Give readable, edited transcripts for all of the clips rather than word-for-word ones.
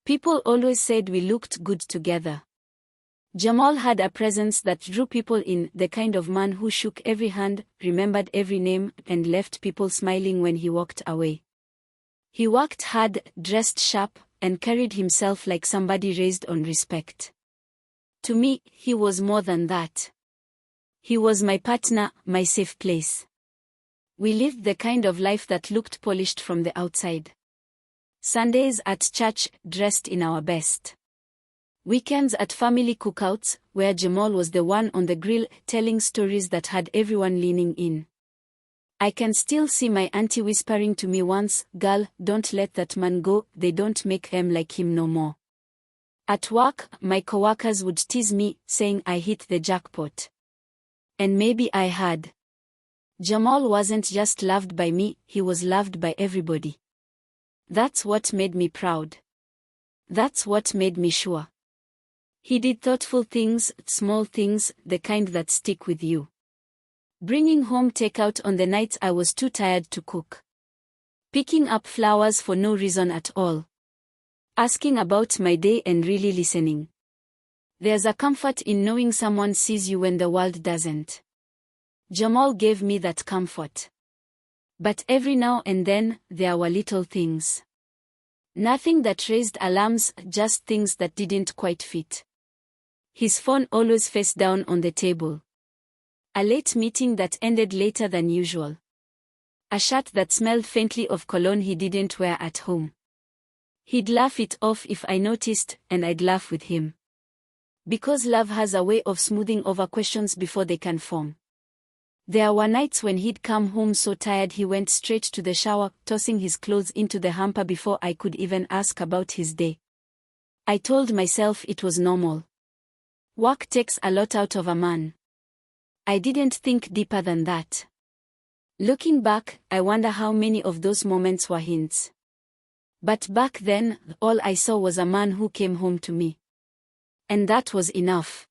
People always said we looked good together. Jamal had a presence that drew people in, the kind of man who shook every hand, remembered every name, and left people smiling when he walked away. He worked hard, dressed sharp, and carried himself like somebody raised on respect. To me, he was more than that. He was my partner, my safe place. We lived the kind of life that looked polished from the outside. Sundays at church, dressed in our best. Weekends at family cookouts, where Jamal was the one on the grill, telling stories that had everyone leaning in. I can still see my auntie whispering to me once, "Girl, don't let that man go, they don't make them like him no more." At work, my coworkers would tease me, saying I hit the jackpot. And maybe I had. Jamal wasn't just loved by me, he was loved by everybody. That's what made me proud. That's what made me sure. He did thoughtful things, small things, the kind that stick with you. Bringing home takeout on the nights I was too tired to cook. Picking up flowers for no reason at all. Asking about my day and really listening. There's a comfort in knowing someone sees you when the world doesn't. Jamal gave me that comfort. But every now and then, there were little things. Nothing that raised alarms, just things that didn't quite fit. His phone always face down on the table. A late meeting that ended later than usual. A shirt that smelled faintly of cologne he didn't wear at home. He'd laugh it off if I noticed, and I'd laugh with him. Because love has a way of smoothing over questions before they can form. There were nights when he'd come home so tired he went straight to the shower, tossing his clothes into the hamper before I could even ask about his day. I told myself it was normal. Work takes a lot out of a man. I didn't think deeper than that. Looking back, I wonder how many of those moments were hints. But back then, all I saw was a man who came home to me. And that was enough.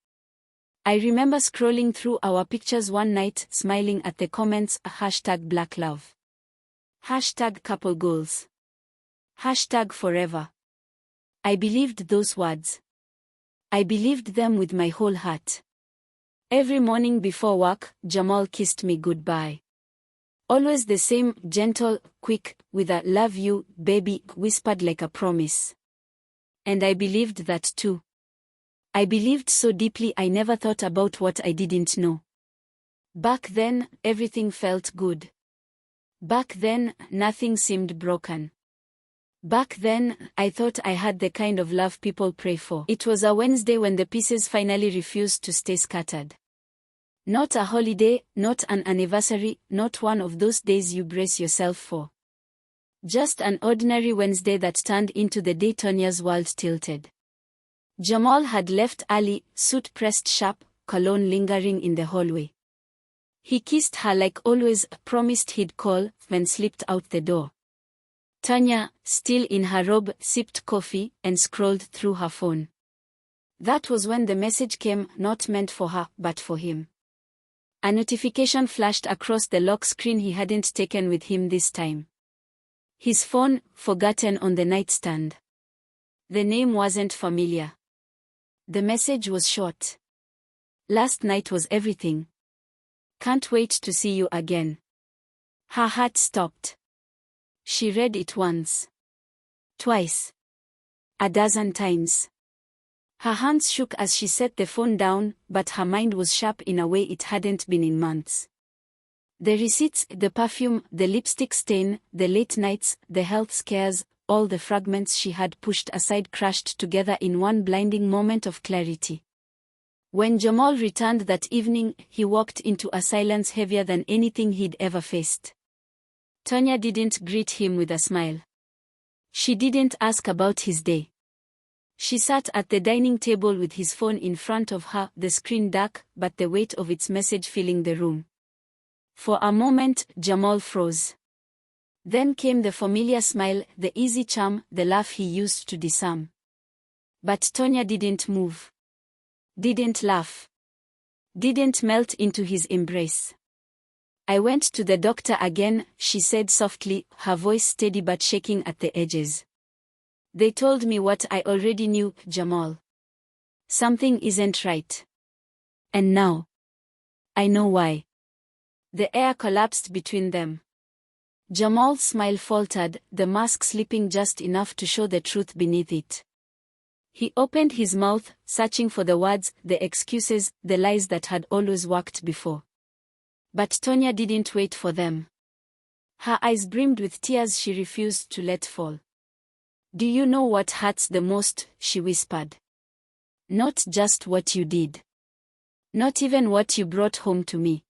I remember scrolling through our pictures one night, smiling at the comments, #BlackLove. #couple goals. #forever. I believed those words. I believed them with my whole heart. Every morning before work, Jamal kissed me goodbye. Always the same, gentle, quick, with a "love you, baby," whispered like a promise. And I believed that too. I believed so deeply I never thought about what I didn't know. Back then, everything felt good. Back then, nothing seemed broken. Back then, I thought I had the kind of love people pray for. It was a Wednesday when the pieces finally refused to stay scattered. Not a holiday, not an anniversary, not one of those days you brace yourself for. Just an ordinary Wednesday that turned into the day Tanya's world tilted. Jamal had left early, suit pressed sharp, cologne lingering in the hallway. He kissed her like always, promised he'd call, then slipped out the door. Tanya, still in her robe, sipped coffee and scrolled through her phone. That was when the message came, not meant for her, but for him. A notification flashed across the lock screen he hadn't taken with him this time. His phone, forgotten on the nightstand. The name wasn't familiar. The message was short. "Last night was everything. Can't wait to see you again." Her heart stopped. She read it once. Twice. A dozen times. Her hands shook as she set the phone down, but her mind was sharp in a way it hadn't been in months. The receipts, the perfume, the lipstick stain, the late nights, the health scares, all the fragments she had pushed aside crashed together in one blinding moment of clarity. When Jamal returned that evening, he walked into a silence heavier than anything he'd ever faced. Tanya didn't greet him with a smile. She didn't ask about his day. She sat at the dining table with his phone in front of her, the screen dark, but the weight of its message filling the room. For a moment, Jamal froze. Then came the familiar smile, the easy charm, the laugh he used to disarm. But Tanya didn't move. Didn't laugh. Didn't melt into his embrace. "I went to the doctor again," she said softly, her voice steady but shaking at the edges. They told me what I already knew, Jamal. Something isn't right. And now, I know why. The air collapsed between them. Jamal's smile faltered, the mask slipping just enough to show the truth beneath it. He opened his mouth, searching for the words, the excuses, the lies that had always worked before. But Tanya didn't wait for them. Her eyes brimmed with tears she refused to let fall. "Do you know what hurts the most?" she whispered. "Not just what you did. Not even what you brought home to me.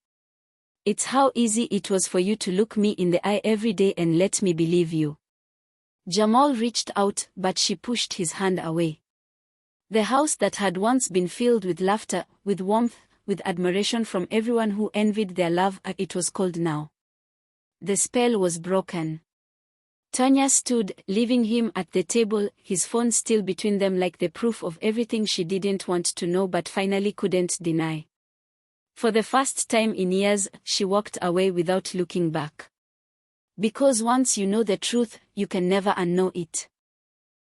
It's how easy it was for you to look me in the eye every day and let me believe you." Jamal reached out, but she pushed his hand away. The house that had once been filled with laughter, with warmth, with admiration from everyone who envied their love, it was cold now. The spell was broken. Tanya stood, leaving him at the table, his phone still between them like the proof of everything she didn't want to know but finally couldn't deny. For the first time in years, she walked away without looking back. Because once you know the truth, you can never unknow it.